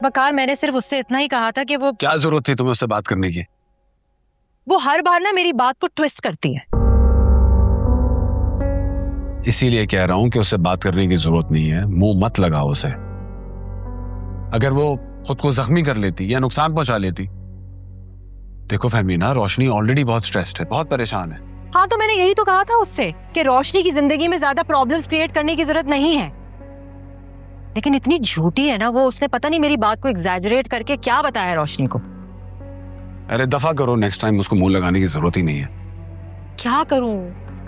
वकार, मैंने सिर्फ उससे इतना ही कहा था कि वो क्या जरूरत थी तुम्हें उससे बात करने की? वो हर बार ना मेरी बात को ट्विस्ट करती है। इसीलिए कह रहा हूं कि उससे बात करने की जरूरत नहीं है। मुंह मत लगाओ उसे। अगर वो खुद को जख्मी कर लेती या नुकसान पहुंचा लेती। देखो फहमीना, रोशनी ऑलरेडी बहुत स्ट्रेस्ड है, बहुत परेशान है। हाँ, तो मैंने यही तो कहा था उससे कि रोशनी की जिंदगी में ज्यादा प्रॉब्लम्स क्रिएट करने की जरूरत नहीं है। लेकिन इतनी झूठी है ना वो, उसने पता नहीं मेरी बात को एग्जैजरेट करके क्या बताया रोशनी को। अरे दफा करो, नेक्स्ट टाइम उसको मुंह लगाने की जरूरत ही नहीं है। क्या करूं?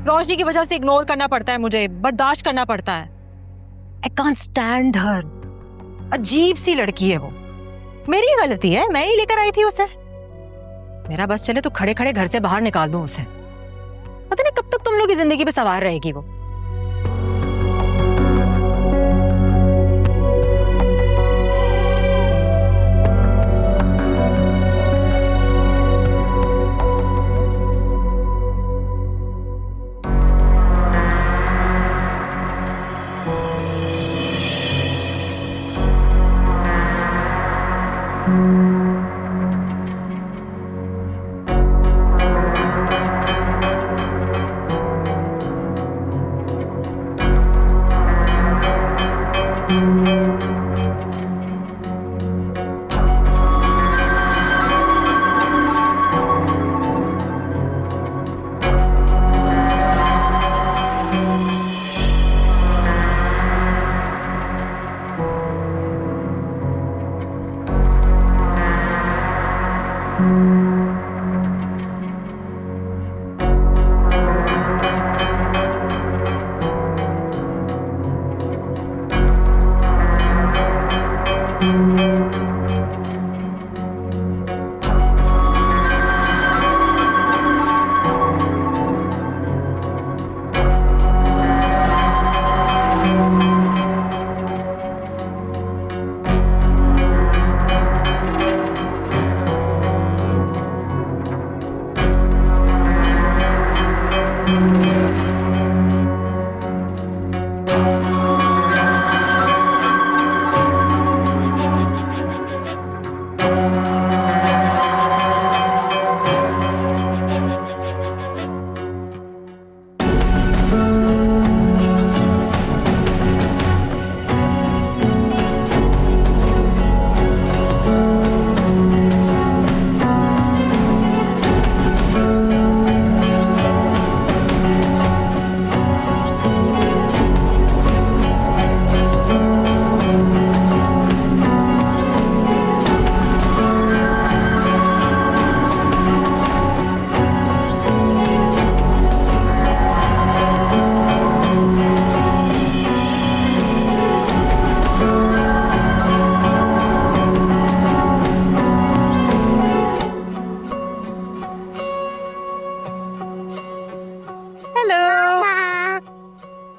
रोशनी की वजह से इग्नोर करना पड़ता है, मुझे बर्दाश्त करना पड़ता है। आई कांट स्टैंड हर। अजीब सी लड़की है वो। मेरी गलती है, मैं ही लेकर आई थी उसे। मेरा बस चले तो खड़े खड़े घर से बाहर निकाल दूं उसे। पता नहीं कब तक तुम लोग की जिंदगी पे सवार रहेगी वो।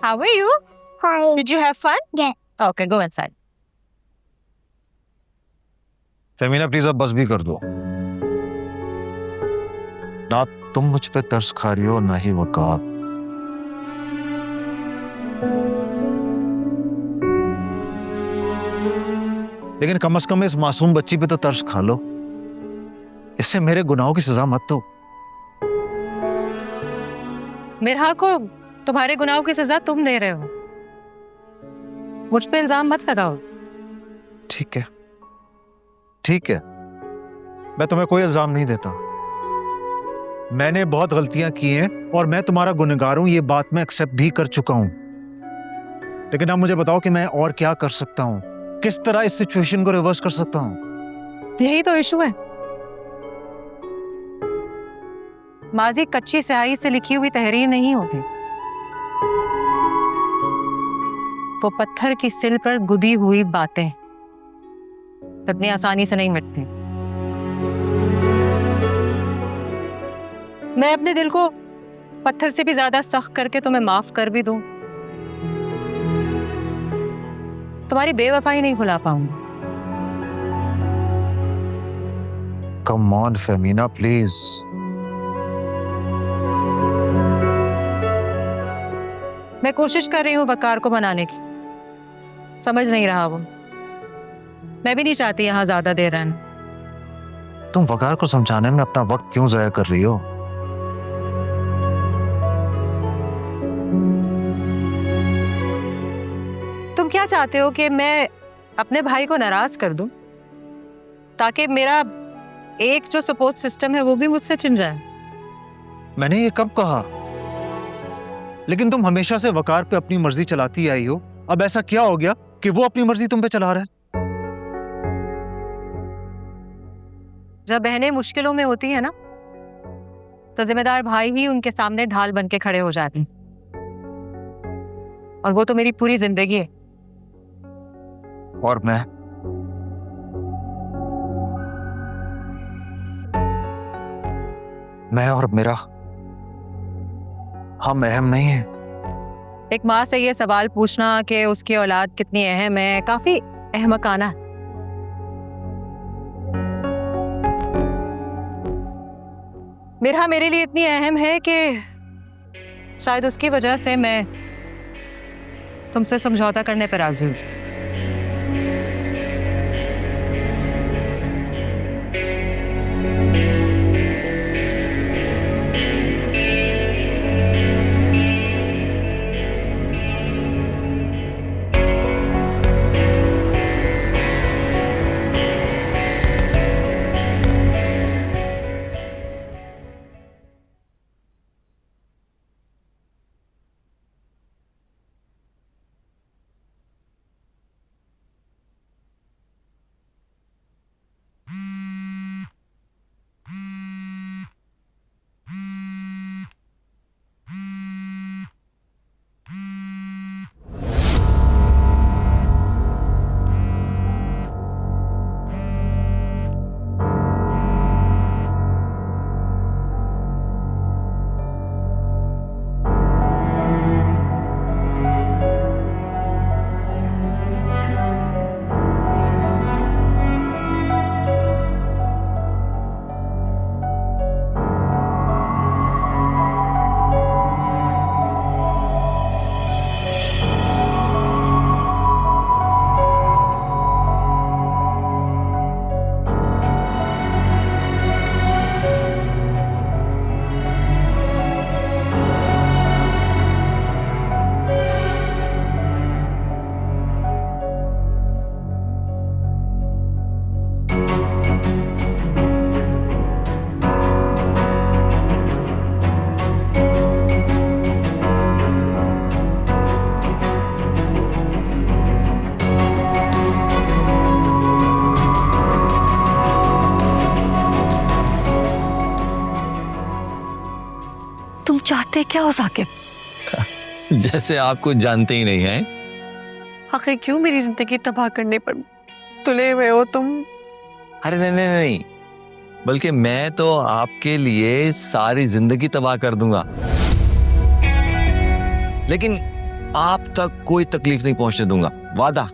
How are you? Hi. Did you have fun? Yeah. Okay, go inside. Femina please अब बस भी कर दो। ना तुम मुझ पे तरस खा रही हो ना ही वकार। लेकिन कम से कम इस मासूम बच्ची पे तो तरस खा लो। इससे मेरे गुनाहों की सजा मत दो। मिरहा को तुम्हारे गुनाहों की सजा तुम दे रहे हो। मुझ पे इल्जाम मत लगाओ। ठीक है, ठीक है, मैं तुम्हें कोई इल्जाम नहीं देता। मैंने बहुत गलतियां की हैं और मैं तुम्हारा गुनहगार हूं, ये बात मैं एक्सेप्ट भी कर चुका हूं। लेकिन अब मुझे बताओ कि मैं और क्या कर सकता हूं, किस तरह इस सिचुएशन को रिवर्स कर सकता हूं। यही तो इशू है। माजी कच्ची स्याही से लिखी हुई तहरीर नहीं होती, वो पत्थर की सिल पर गुदी हुई बातें इतनी आसानी से नहीं मिटती। मैं अपने दिल को पत्थर से भी ज्यादा सख्त करके तुम्हें माफ कर भी दूं, तुम्हारी बेवफाई नहीं भुला पाऊंगी। Come on Femina please. मैं कोशिश कर रही हूं वकार को मनाने की, समझ नहीं रहा वो। मैं भी नहीं चाहती यहाँ ज्यादा देर रहना। तुम वकार को समझाने में अपना वक्त क्यों जाया कर रही हो? तुम क्या चाहते हो कि मैं अपने भाई को नाराज कर दूं ताकि मेरा एक जो सपोर्ट सिस्टम है वो भी मुझसे छिन जाए? मैंने ये कब कहा? लेकिन तुम हमेशा से वकार पे अपनी मर्जी चलाती आई हो। अब ऐसा क्या हो गया कि वो अपनी मर्जी तुम पे चला रहा है? जब बहनें मुश्किलों में होती है ना, तो जिम्मेदार भाई ही उनके सामने ढाल बन के खड़े हो जाते हैं। और वो तो मेरी पूरी जिंदगी है। और मैं और मेरा हम अहम नहीं है? एक माँ से ये सवाल पूछना कि उसकी औलाद कितनी अहम है काफी अहमकाना है। मेरा मेरे लिए इतनी अहम है कि शायद उसकी वजह से मैं तुमसे समझौता करने पर राजी हूँ। तुम चाहते क्या हो साकिब? जैसे आपको जानते ही नहीं है। आखिर क्यों मेरी जिंदगी तबाह करने पर तुले हुए हो तुम? अरे नहीं नहीं नहीं, बल्कि मैं तो आपके लिए सारी जिंदगी तबाह कर दूंगा, लेकिन आप तक कोई तकलीफ नहीं पहुंचने दूंगा, वादा।